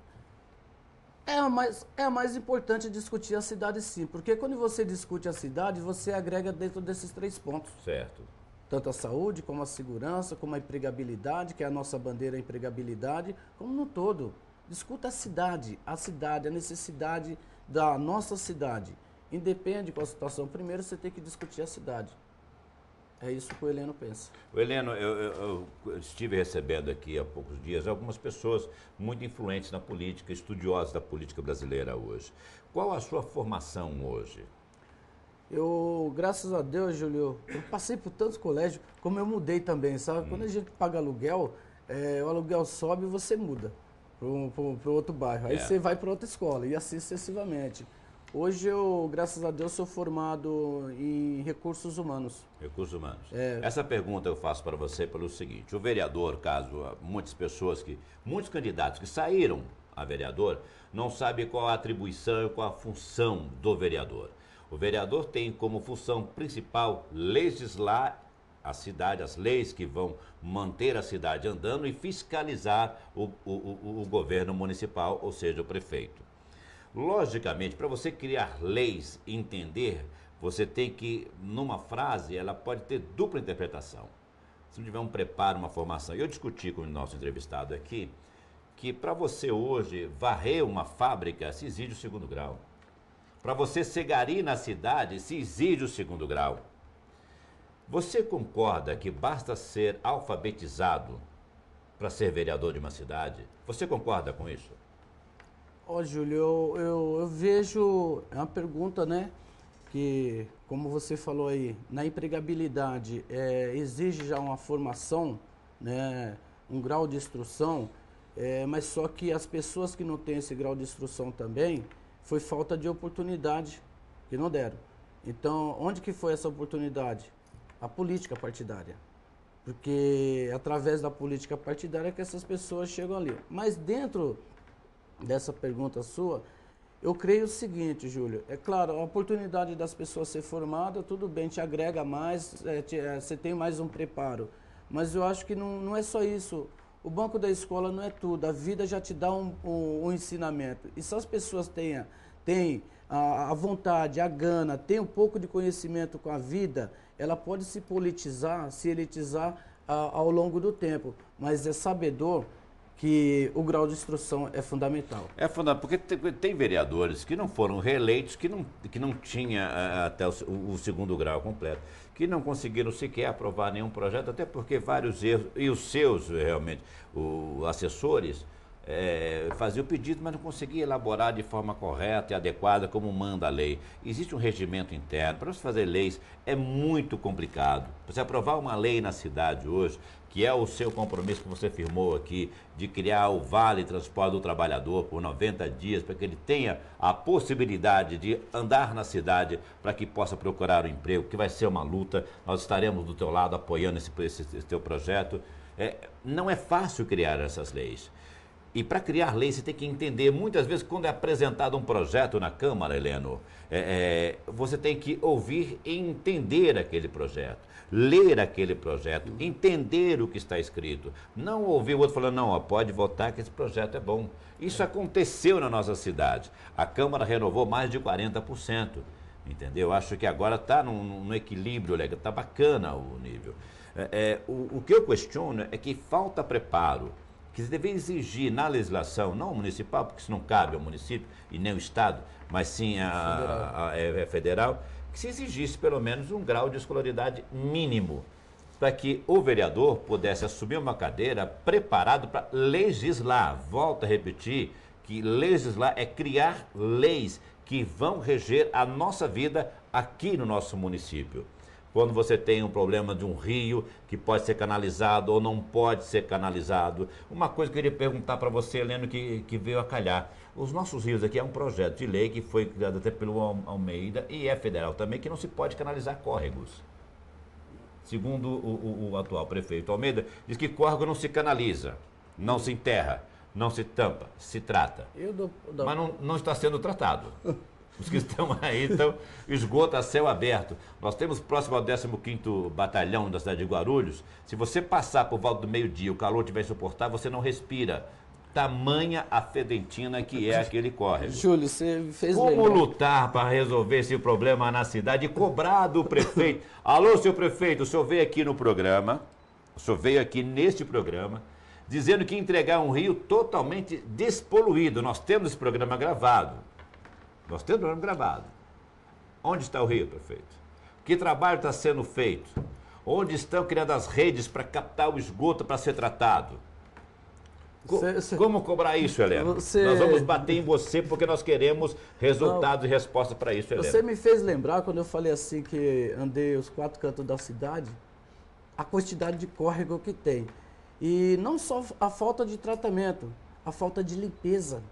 É a mais importante discutir a cidade sim, porque quando você discute a cidade, você agrega dentro desses 3 pontos. Certo. Tanto a saúde, como a segurança, como a empregabilidade, que é a nossa bandeira, a empregabilidade, como no todo. Discuta a necessidade da nossa cidade. Independe qual a situação. Primeiro você tem que discutir a cidade. É isso que o Heleno pensa. O Heleno, eu estive recebendo aqui há poucos dias algumas pessoas muito influentes na política, estudiosas da política brasileira hoje. Qual a sua formação hoje? Eu, graças a Deus, Júlio, eu passei por tantos colégios, como eu mudei também, sabe? Quando a gente paga aluguel, o aluguel sobe e você muda para outro bairro. Aí você vai para outra escola e assim sucessivamente. Hoje eu, graças a Deus, sou formado em recursos humanos. Recursos humanos. Essa pergunta eu faço para você pelo seguinte: o vereador, caso muitos candidatos que saíram a vereador, não sabem qual a atribuição e qual a função do vereador. O vereador tem como função principal legislar a cidade, as leis que vão manter a cidade andando e fiscalizar o governo municipal, ou seja, o prefeito. Logicamente, para você criar leis e entender, você tem que, numa frase, ela pode ter dupla interpretação. Se não tiver um preparo, uma formação. Eu discuti com o nosso entrevistado aqui que para você hoje varrer uma fábrica se exige o 2º grau. Para você ser gari na cidade se exige o 2º grau. Você concorda que basta ser alfabetizado para ser vereador de uma cidade? Você concorda com isso? Ó, Júlio, eu vejo, é uma pergunta, né, que, como você falou aí, na empregabilidade, exige já uma formação, né, um grau de instrução, mas só que as pessoas que não têm esse grau de instrução também, foi falta de oportunidade que não deram. Então, onde que foi essa oportunidade? A política partidária. Porque através da política partidária que essas pessoas chegam ali. Mas dentro dessa pergunta sua, eu creio o seguinte, Júlio, é claro, a oportunidade das pessoas ser formada, tudo bem, te agrega mais, você tem mais um preparo, mas eu acho que não é só isso, o banco da escola não é tudo, a vida já te dá um ensinamento, e se as pessoas têm a vontade, a gana, têm um pouco de conhecimento com a vida, ela pode se politizar, se elitizar ao longo do tempo, mas é sabedor que o grau de instrução é fundamental. É fundamental, porque tem vereadores que não foram reeleitos, que não tinha até o 2º grau completo, que não conseguiram sequer aprovar nenhum projeto, até porque vários erros, e os seus, realmente, assessores, fazia o pedido, mas não conseguia elaborar de forma correta e adequada como manda a lei. Existe um regimento interno. Para você fazer leis é muito complicado. Você aprovar uma lei na cidade hoje, que é o seu compromisso que você firmou aqui, de criar o Vale Transporte do Trabalhador por 90 dias, para que ele tenha a possibilidade de andar na cidade, para que possa procurar um emprego, que vai ser uma luta. Nós estaremos do teu lado apoiando esse teu projeto. Não é fácil criar essas leis. E para criar leis você tem que entender, muitas vezes quando é apresentado um projeto na Câmara, Heleno, você tem que ouvir e entender aquele projeto, ler aquele projeto, entender o que está escrito. Não ouvir o outro falando, não, pode votar que esse projeto é bom. Isso aconteceu na nossa cidade. A Câmara renovou mais de 40%, entendeu? Acho que agora está num equilíbrio legal, está bacana o nível. O que eu questiono é que falta preparo, que você deve exigir na legislação, não municipal, porque isso não cabe ao município e nem ao Estado, mas sim a federal, que se exigisse pelo menos um grau de escolaridade mínimo, para que o vereador pudesse assumir uma cadeira preparado para legislar. Volto a repetir que legislar é criar leis que vão reger a nossa vida aqui no nosso município. Quando você tem um problema de um rio que pode ser canalizado ou não pode ser canalizado. Uma coisa que eu queria perguntar para você, Heleno, que veio a calhar. Os nossos rios aqui é um projeto de lei que foi criado até pelo Almeida e é federal também, que não se pode canalizar córregos. Segundo o atual prefeito Almeida, diz que córrego não se canaliza, não se enterra, não se tampa, se trata. Mas não está sendo tratado. Os que estão aí estão esgoto a céu aberto. Nós temos próximo ao 15º Batalhão da cidade de Guarulhos. Se você passar por volta do meio-dia, o calor estiver insuportável, você não respira. Tamanha a fedentina que é aquele córrego. Júlio, você fez Como lutar para resolver esse problema na cidade e cobrar do prefeito? Alô, seu prefeito, o senhor veio aqui no programa, o senhor veio aqui neste programa, dizendo que ia entregar um rio totalmente despoluído. Nós temos esse programa gravado. Nós temos o programa gravado. Onde está o rio, prefeito? Que trabalho está sendo feito? Onde estão criando as redes para captar o esgoto para ser tratado? Como cobrar isso, Heleno? Nós vamos bater em você porque nós queremos resultados e respostas para isso, Heleno. Você me fez lembrar, quando eu falei assim que andei os 4 cantos da cidade, a quantidade de córrego que tem. E não só a falta de tratamento, a falta de limpeza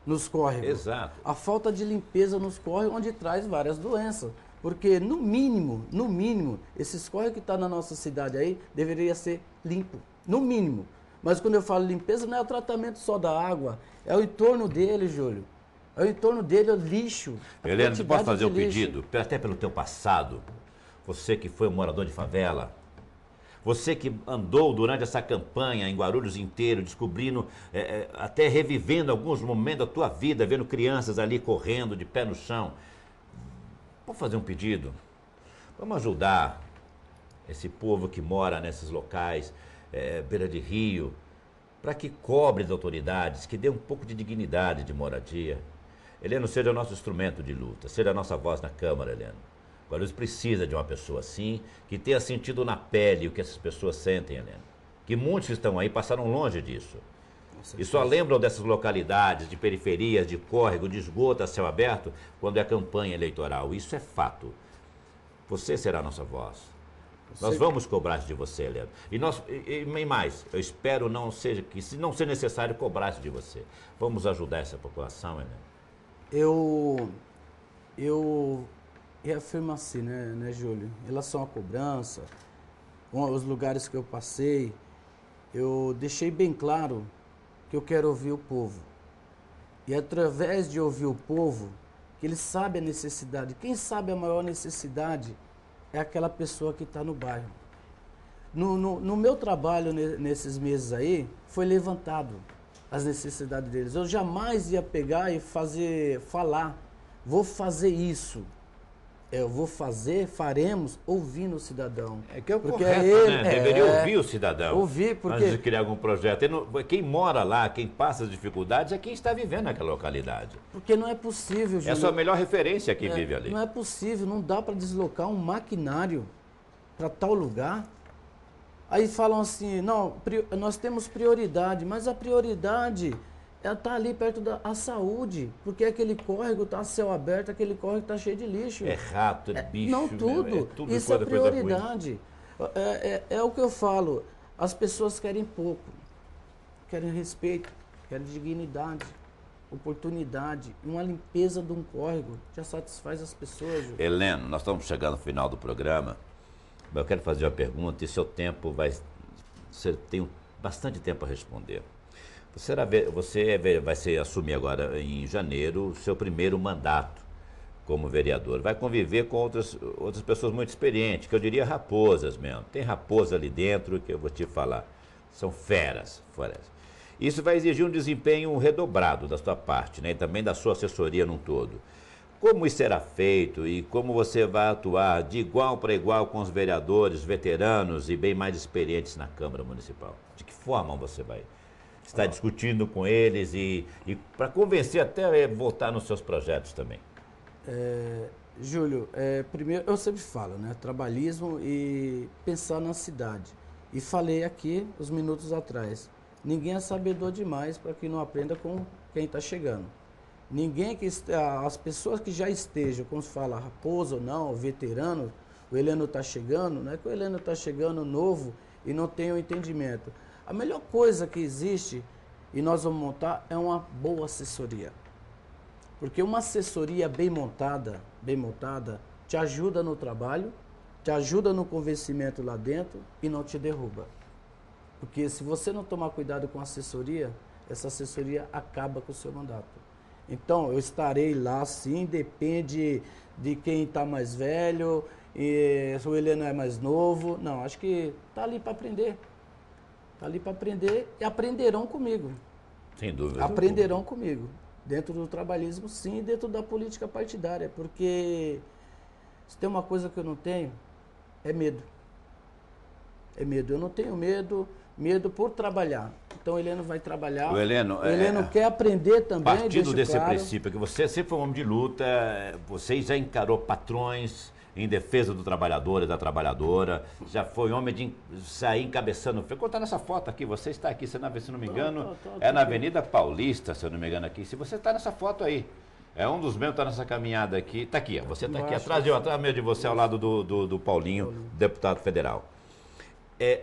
nos córregos. Exato. A falta de limpeza nos córregos, onde traz várias doenças. Porque, no mínimo, esses córregos que estão na nossa cidade aí, deveria ser limpo. No mínimo. Mas quando eu falo limpeza, não é o tratamento só da água, é o entorno dele, Júlio. É o entorno dele, é o lixo. Heleno, você pode fazer um pedido? Até pelo teu passado. Você que foi um morador de favela. Você que andou durante essa campanha em Guarulhos inteiro, descobrindo, até revivendo alguns momentos da tua vida, vendo crianças ali correndo de pé no chão. Vamos fazer um pedido? Vamos ajudar esse povo que mora nesses locais, beira de rio, para que cobre as autoridades, que dê um pouco de dignidade de moradia. Heleno, seja o nosso instrumento de luta, seja a nossa voz na Câmara, Heleno. Guarulhos precisa de uma pessoa assim, que tenha sentido na pele o que essas pessoas sentem, Heleno. Que muitos que estão aí passaram longe disso. E só lembram dessas localidades, de periferias, de córrego, de esgoto a céu aberto, quando é campanha eleitoral. Isso é fato. Você será a nossa voz. Nós vamos cobrar de você, Heleno. E mais, eu espero que, se não ser necessário, cobrar de você. Vamos ajudar essa população, Heleno. Eu reafirmo assim, né, Júlio? Em relação à cobrança, os lugares que eu passei, eu deixei bem claro que eu quero ouvir o povo. E através de ouvir o povo, que ele sabe a necessidade. Quem sabe a maior necessidade é aquela pessoa que está no bairro. No meu trabalho nesses meses aí, foi levantado as necessidades deles. Eu jamais ia pegar e falar, vou fazer isso. Faremos ouvindo o cidadão. Que é o correto, né? Deveria ouvir o cidadão. Ouvir, porque... Antes de criar algum projeto. Quem mora lá, quem passa as dificuldades, é quem está vivendo naquela localidade. Porque não é possível, Júlio. É a sua melhor referência quem vive ali. Não é possível, não dá para deslocar um maquinário para tal lugar. Aí falam assim, não, nós temos prioridade, mas a prioridade está ali perto da saúde, porque aquele córrego está a céu aberto, aquele córrego está cheio de lixo. É rato, é bicho, Não né? tudo, É tudo isso é coisa ruim. prioridade. É o que eu falo, as pessoas querem pouco, querem respeito, querem dignidade, oportunidade, uma limpeza de um córrego já satisfaz as pessoas. Ju. Heleno, nós estamos chegando ao final do programa, mas eu quero fazer uma pergunta e seu tempo você tem bastante tempo a responder. Você vai assumir agora em janeiro o seu primeiro mandato como vereador. Vai conviver com outras pessoas muito experientes, que eu diria raposas mesmo. Tem raposa ali dentro que eu vou te falar. São feras. Isso vai exigir um desempenho redobrado da sua parte, né? E também da sua assessoria num todo. Como isso será feito e como você vai atuar de igual para igual com os vereadores, veteranos e bem mais experientes na Câmara Municipal? De que forma você vai estar discutindo com eles e para convencer até a votar nos seus projetos também? Júlio, primeiro eu sempre falo, né? Trabalhismo e pensar na cidade. E falei aqui uns minutos atrás, ninguém é sabedor demais para que não aprenda com quem está chegando. As pessoas que já estejam, como se fala, raposa ou não, veterano, o Heleno está chegando, não é que o Heleno está chegando novo e não tem o entendimento. A melhor coisa que existe, e nós vamos montar, é uma boa assessoria. Porque uma assessoria bem montada, te ajuda no trabalho, te ajuda no convencimento lá dentro e não te derruba. Porque se você não tomar cuidado com a assessoria, essa assessoria acaba com o seu mandato. Então, eu estarei lá sim, depende de quem está mais velho, e se o Heleno é mais novo. Não, acho que está ali para aprender. Está ali para aprender e aprenderão comigo. Sem dúvida. Aprenderão comigo. Dentro do trabalhismo, sim, e dentro da política partidária. Porque se tem uma coisa que eu não tenho, é medo. É medo. Eu não tenho medo por trabalhar. Então o Heleno vai trabalhar. O Heleno quer aprender também. Partindo desse claro. princípio, que você sempre foi um homem de luta, você já encarou patrões em defesa do trabalhador e da trabalhadora, já foi homem de sair encabeçando. Vou contar nessa foto aqui, você está aqui, se não me engano, é na Avenida Paulista, se eu não me engano aqui. Se você está nessa foto aí, é um dos meus, está nessa caminhada aqui, está aqui, ó, você está aqui atrás de você, ao lado do Paulinho, deputado federal.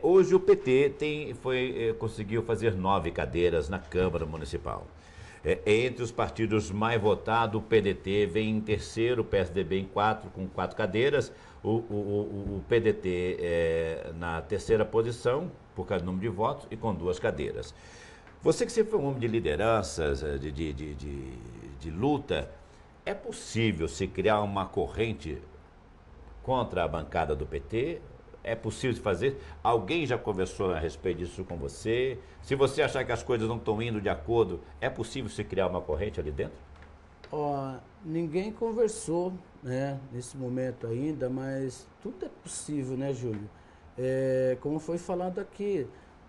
Hoje o PT conseguiu fazer 9 cadeiras na Câmara Municipal. Entre os partidos mais votados, o PDT vem em terceiro, o PSDB em 4, com 4 cadeiras, o PDT na terceira posição, por causa do número de votos, e com 2 cadeiras. Você que sempre foi um homem de lideranças, de luta, é possível se criar uma corrente contra a bancada do PT? É possível fazer? Alguém já conversou a respeito disso com você? Se você achar que as coisas não estão indo de acordo, é possível se criar uma corrente ali dentro? Ninguém conversou, né, nesse momento ainda, mas tudo é possível, né, Júlio? Como foi falado aqui,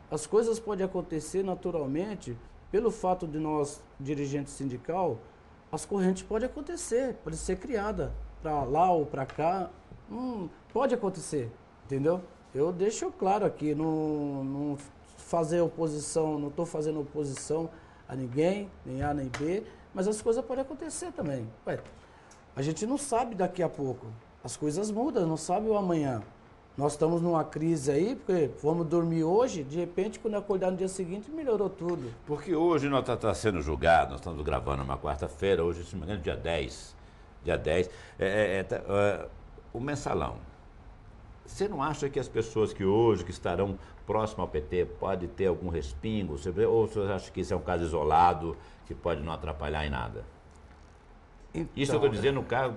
as coisas podem acontecer naturalmente pelo fato de nós, dirigente sindical, as correntes podem acontecer, pode ser criada para lá ou para cá, pode acontecer. Entendeu? Eu deixo claro aqui, não fazer oposição, não estou fazendo oposição a ninguém, nem A nem B, mas as coisas podem acontecer também. A gente não sabe daqui a pouco, as coisas mudam, não sabe o amanhã. Nós estamos numa crise aí, porque vamos dormir hoje, de repente, quando acordar no dia seguinte, melhorou tudo. Porque hoje nós estamos sendo julgados, nós estamos gravando uma quarta-feira, hoje, se não me engano, dia 10. O mensalão. Você não acha que as pessoas que estarão próximas ao PT podem ter algum respingo? Ou você acha que isso é um caso isolado, que pode não atrapalhar em nada? Então, isso eu estou dizendo no caso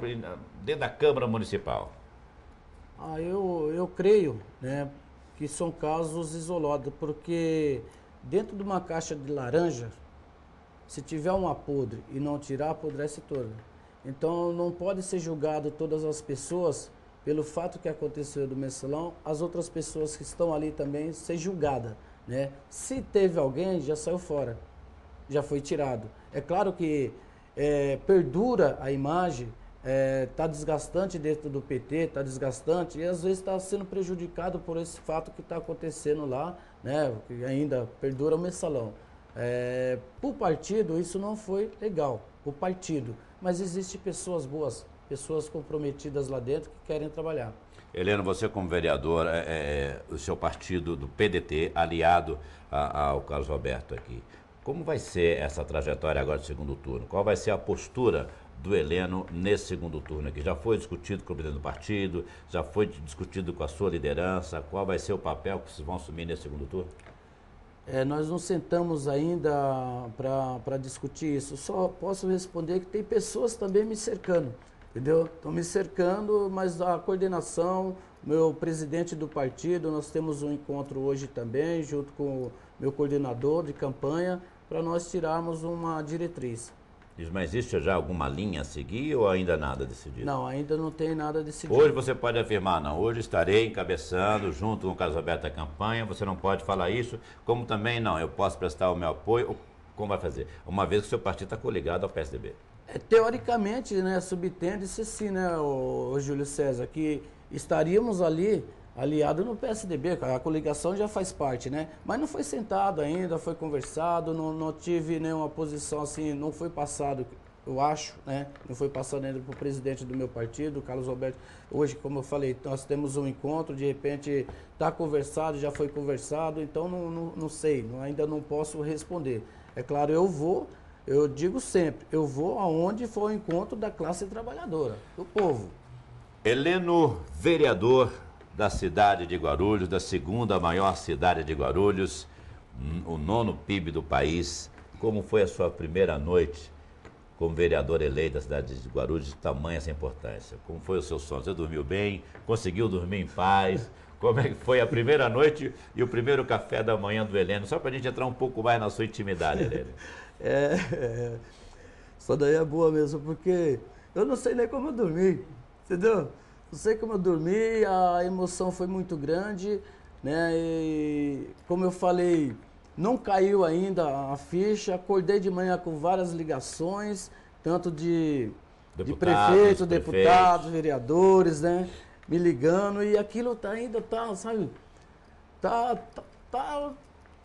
dentro da Câmara Municipal. Eu creio, né, que são casos isolados, porque dentro de uma caixa de laranja, se tiver uma podre e não tirar, apodrece toda. Então não pode ser julgado todas as pessoas pelo fato que aconteceu do mensalão, as outras pessoas que estão ali também ser julgadas, né? Se teve alguém, já saiu fora, já foi tirado. É claro que perdura a imagem Está desgastante dentro do PT, está desgastante e às vezes está sendo prejudicado por esse fato que está acontecendo lá, né, que ainda perdura o mensalão. Para o partido isso não foi legal, o partido, mas existem pessoas boas, pessoas comprometidas lá dentro que querem trabalhar. Heleno, você como vereador, o seu partido do PDT, aliado ao Carlos Roberto aqui, como vai ser essa trajetória agora do segundo turno? Qual vai ser a postura do Heleno nesse segundo turno aqui? Já foi discutido com o presidente do partido, já foi discutido com a sua liderança, qual vai ser o papel que vocês vão assumir nesse segundo turno? Nós não sentamos ainda para discutir isso, só posso responder que tem pessoas também me cercando, entendeu? Estão me cercando, mas a coordenação, meu presidente do partido, nós temos um encontro hoje também, junto com o meu coordenador de campanha, para nós tirarmos uma diretriz. Mas existe já alguma linha a seguir ou ainda nada decidido? Não, ainda não tem nada decidido. Hoje você pode afirmar, não, hoje estarei encabeçando junto com o Carlos Roberto a campanha, você não pode falar isso, como também não, eu posso prestar o meu apoio, como vai fazer? Uma vez que o seu partido está coligado ao PSDB. Teoricamente, né, subtende-se sim, né, o Júlio César, que estaríamos ali aliado no PSDB, a coligação já faz parte, né? Mas não foi sentado ainda, foi conversado, não tive nenhuma posição assim, não foi passado, eu acho, né? Não foi passado ainda para o presidente do meu partido, Carlos Roberto. Hoje, como eu falei, nós temos um encontro, de repente está conversado, já foi conversado, então não sei, ainda não posso responder. É claro, eu digo sempre, eu vou aonde for o encontro da classe trabalhadora, do povo. Heleno, vereador da cidade de Guarulhos, da segunda maior cidade de Guarulhos, o 9º PIB do país. Como foi a sua primeira noite como vereador eleito da cidade de Guarulhos, de tamanha essa importância? Como foi o seu sono? Você dormiu bem? Conseguiu dormir em paz? Como é que foi a primeira noite e o primeiro café da manhã do Heleno? Só para a gente entrar um pouco mais na sua intimidade, Heleno. Isso daí é boa mesmo, porque eu não sei nem como eu dormi, entendeu? Não sei como eu dormi, a emoção foi muito grande, né? E como eu falei, não caiu ainda a ficha, acordei de manhã com várias ligações, tanto de prefeito, deputados, vereadores, né? Me ligando, e aquilo ainda tá, sabe, tá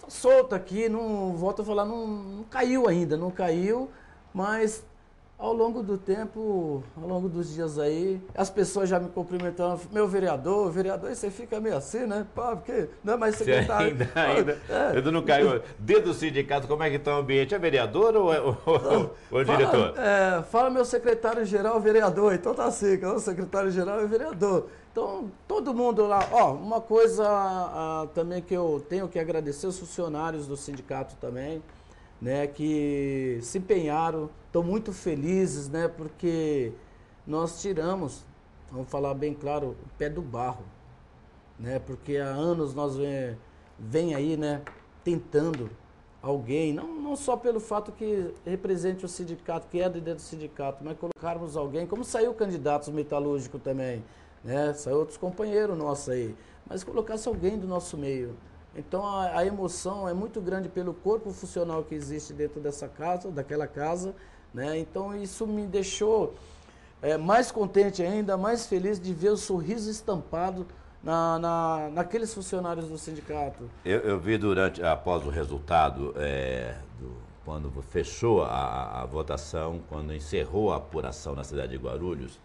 solto aqui, não volto a falar, não caiu ainda, não caiu, mas ao longo do tempo, ao longo dos dias aí, as pessoas já me cumprimentando, meu vereador, e você fica meio assim, né? Pá, porque não é mais secretário. Ainda não caiu. Dentro do sindicato, como é que está o ambiente? É vereador ou é diretor? Fala meu secretário-geral, vereador, então tá assim, o secretário-geral é vereador. Então, todo mundo lá, uma coisa também que eu tenho que agradecer os funcionários do sindicato também, né, que se empenharam, estão muito felizes, né, porque nós tiramos, vamos falar bem claro, o pé do barro, né, porque há anos nós vem aí, né, tentando alguém, não só pelo fato que represente o sindicato, que é de dentro do sindicato, mas colocarmos alguém, como saiu candidatos metalúrgicos também, né, saiu outros companheiros nossos aí, mas colocasse alguém do nosso meio. Então a emoção é muito grande pelo corpo funcional que existe dentro dessa casa, daquela casa, né? Então isso me deixou mais contente ainda, mais feliz de ver o sorriso estampado naqueles funcionários do sindicato. Eu vi após o resultado, quando fechou a votação, quando encerrou a apuração na cidade de Guarulhos,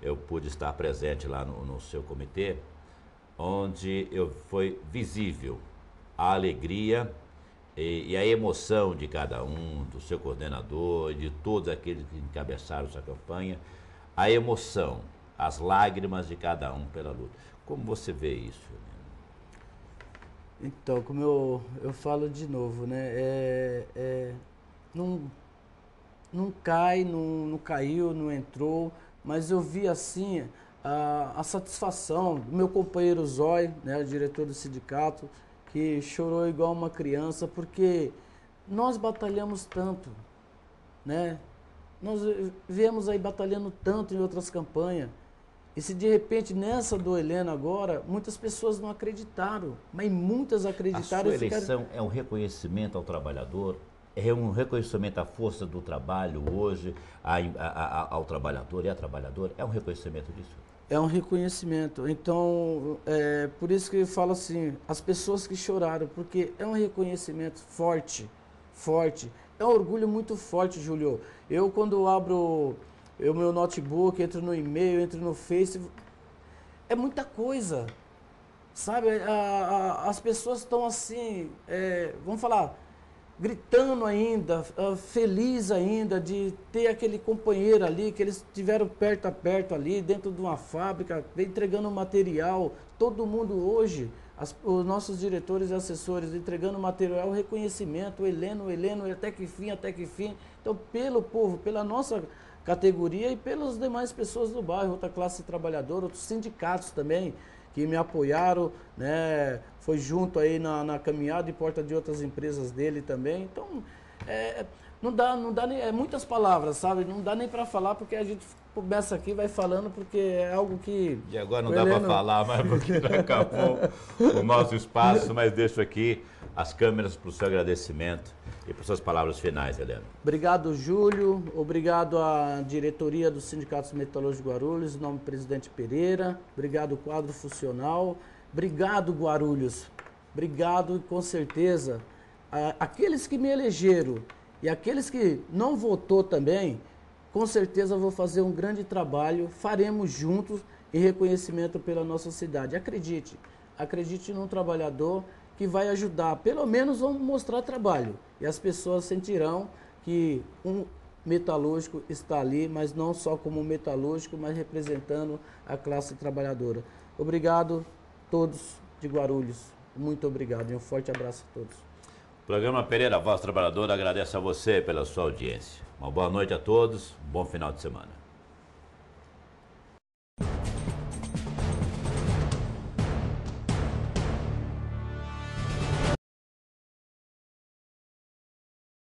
eu pude estar presente lá no seu comitê, onde foi visível a alegria e a emoção de cada um, do seu coordenador, de todos aqueles que encabeçaram essa campanha, a emoção, as lágrimas de cada um pela luta. Como você vê isso? Então, como eu falo de novo, né? Não caiu, não entrou, mas eu vi assim a satisfação do meu companheiro Zói, né, o diretor do sindicato, que chorou igual uma criança, porque nós batalhamos tanto, né? Nós viemos aí batalhando tanto em outras campanhas. E se de repente nessa do Heleno agora, muitas pessoas não acreditaram, mas muitas acreditaram. A sua eleição é um reconhecimento ao trabalhador? É um reconhecimento à força do trabalho hoje, ao trabalhador e à trabalhadora? É um reconhecimento disso? É um reconhecimento. Então, por isso que eu falo assim, as pessoas que choraram, porque é um reconhecimento forte, forte. É um orgulho muito forte, Júlio. Eu, quando abro o meu notebook, entro no e-mail, entro no Face, é muita coisa, sabe? As pessoas estão assim, vamos falar, gritando ainda, feliz ainda de ter aquele companheiro ali, que eles tiveram perto a perto ali, dentro de uma fábrica, entregando material. Todo mundo hoje, os nossos diretores e assessores entregando material, reconhecimento, o Heleno, até que fim, até que fim. Então, pelo povo, pela nossa categoria e pelas demais pessoas do bairro, outra classe trabalhadora, outros sindicatos também, que me apoiaram, né? Foi junto aí na caminhada e porta de outras empresas dele também. Então, não dá nem, muitas palavras, sabe? Não dá nem para falar, porque a gente começa aqui, vai falando, porque é algo que... E agora não dá para falar mais, porque já acabou o nosso espaço, mas deixo aqui as câmeras para o seu agradecimento e para suas palavras finais, Heleno. Obrigado, Júlio. Obrigado à diretoria dos Sindicatos Metalúrgicos de Guarulhos, em nome do presidente Pereira. Obrigado, quadro funcional. Obrigado, Guarulhos. Obrigado, com certeza. Aqueles que me elegeram e aqueles que não votou também, com certeza vou fazer um grande trabalho. Faremos juntos em reconhecimento pela nossa cidade. Acredite. Acredite num trabalhador que vai ajudar, pelo menos vamos mostrar trabalho. E as pessoas sentirão que um metalúrgico está ali, mas não só como metalúrgico, mas representando a classe trabalhadora. Obrigado a todos de Guarulhos. Muito obrigado e um forte abraço a todos. O programa Pereira Voz Trabalhadora agradece a você pela sua audiência. Uma boa noite a todos, um bom final de semana.